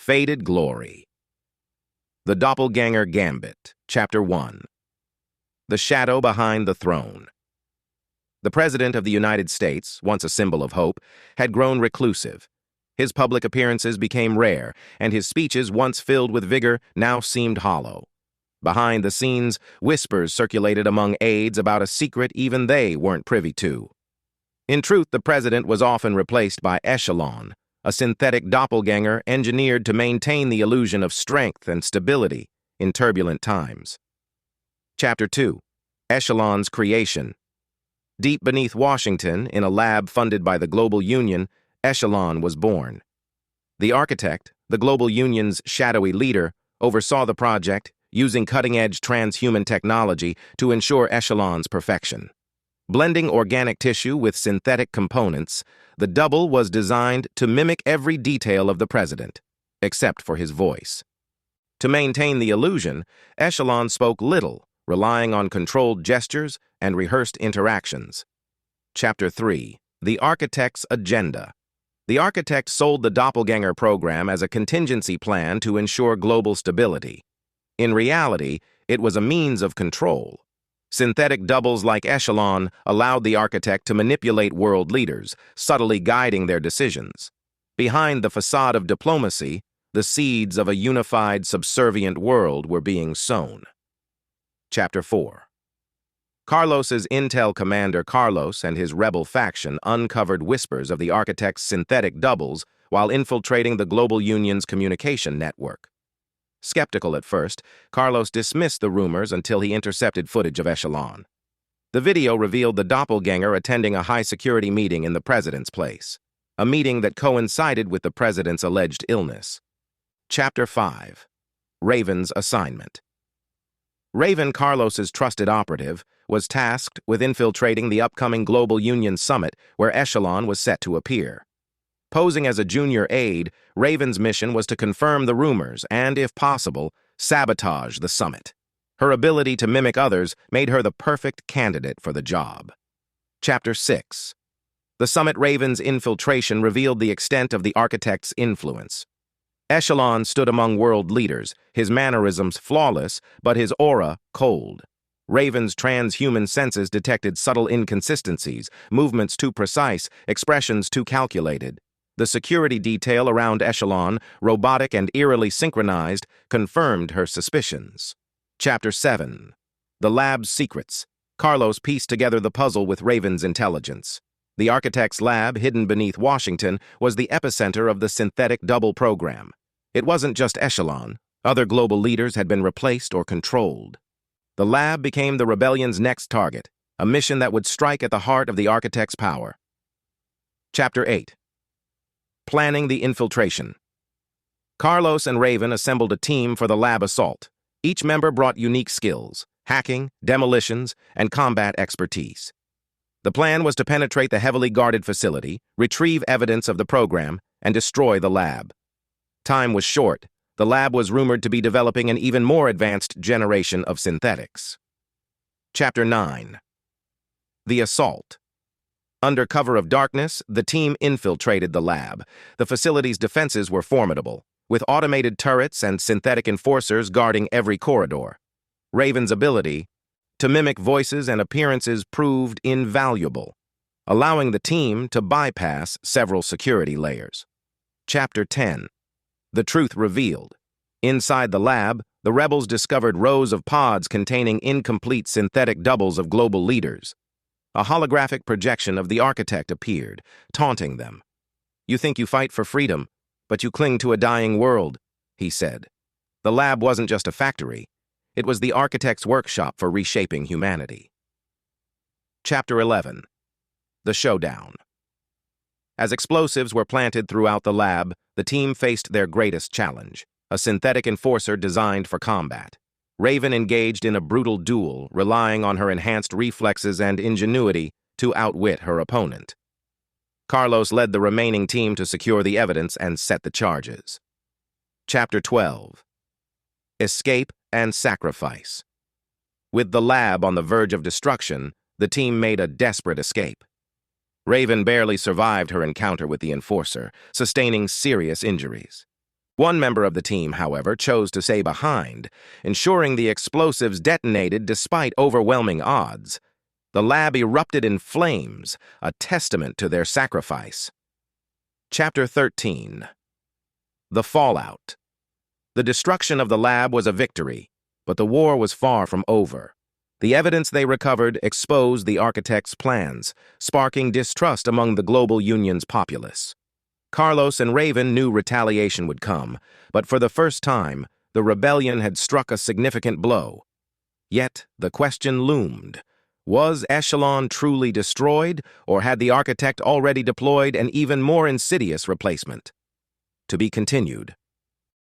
Faded Glory. The Doppelganger Gambit, Chapter 1. The Shadow Behind the Throne. The President of the United States, once a symbol of hope, had grown reclusive. His public appearances became rare, and his speeches, once filled with vigor, now seemed hollow. Behind the scenes, whispers circulated among aides about a secret even they weren't privy to. In truth, the president was often replaced by Echelon, a synthetic doppelganger engineered to maintain the illusion of strength and stability in turbulent times. Chapter 2. Echelon's Creation. Deep beneath Washington, in a lab funded by the Global Union, Echelon was born. The architect, the Global Union's shadowy leader, oversaw the project, using cutting-edge transhuman technology to ensure Echelon's perfection. Blending organic tissue with synthetic components, the double was designed to mimic every detail of the president, except for his voice. To maintain the illusion, Echelon spoke little, relying on controlled gestures and rehearsed interactions. Chapter 3. The Architect's Agenda. The architect sold the Doppelganger program as a contingency plan to ensure global stability. In reality, it was a means of control. Synthetic doubles like Echelon allowed the architect to manipulate world leaders, subtly guiding their decisions. Behind the facade of diplomacy, the seeds of a unified, subservient world were being sown. Chapter 4. Carlos's intel commander Carlos and his rebel faction uncovered whispers of the architect's synthetic doubles while infiltrating the Global Union's communication network. Skeptical at first, Carlos dismissed the rumors until he intercepted footage of Echelon. The video revealed the doppelganger attending a high-security meeting in the president's place, a meeting that coincided with the president's alleged illness. Chapter 5. Raven's Assignment. Raven, Carlos's trusted operative, was tasked with infiltrating the upcoming Global Union Summit where Echelon was set to appear. Posing as a junior aide, Raven's mission was to confirm the rumors and, if possible, sabotage the summit. Her ability to mimic others made her the perfect candidate for the job. Chapter 6. The summit Raven's infiltration revealed the extent of the architect's influence. Echelon stood among world leaders, his mannerisms flawless, but his aura cold. Raven's transhuman senses detected subtle inconsistencies, movements too precise, expressions too calculated. The security detail around Echelon, robotic and eerily synchronized, confirmed her suspicions. Chapter 7. The Lab's Secrets. Carlos pieced together the puzzle with Raven's intelligence. The architect's lab, hidden beneath Washington, was the epicenter of the synthetic double program. It wasn't just Echelon. Other global leaders had been replaced or controlled. The lab became the rebellion's next target, a mission that would strike at the heart of the architect's power. Chapter 8. Planning the Infiltration. Carlos and Raven assembled a team for the lab assault. Each member brought unique skills: hacking, demolitions, and combat expertise. The plan was to penetrate the heavily guarded facility, retrieve evidence of the program, and destroy the lab. Time was short. The lab was rumored to be developing an even more advanced generation of synthetics. Chapter 9. The Assault. Under cover of darkness, the team infiltrated the lab. The facility's defenses were formidable, with automated turrets and synthetic enforcers guarding every corridor. Raven's ability to mimic voices and appearances proved invaluable, allowing the team to bypass several security layers. Chapter 10. The Truth Revealed. Inside the lab, the rebels discovered rows of pods containing incomplete synthetic doubles of global leaders. A holographic projection of the architect appeared, taunting them. "You think you fight for freedom, but you cling to a dying world," he said. The lab wasn't just a factory. It was the architect's workshop for reshaping humanity. Chapter 11. The Showdown. As explosives were planted throughout the lab, the team faced their greatest challenge, a synthetic enforcer designed for combat. Raven engaged in a brutal duel, relying on her enhanced reflexes and ingenuity to outwit her opponent. Carlos led the remaining team to secure the evidence and set the charges. Chapter 12. Escape and Sacrifice. With the lab on the verge of destruction, the team made a desperate escape. Raven barely survived her encounter with the enforcer, sustaining serious injuries. One member of the team, however, chose to stay behind, ensuring the explosives detonated despite overwhelming odds. The lab erupted in flames, a testament to their sacrifice. Chapter 13. The Fallout. The destruction of the lab was a victory, but the war was far from over. The evidence they recovered exposed the architects' plans, sparking distrust among the global union's populace. Carlos and Raven knew retaliation would come, but for the first time, the rebellion had struck a significant blow. Yet, the question loomed. Was Echelon truly destroyed, or had the architect already deployed an even more insidious replacement? To be continued.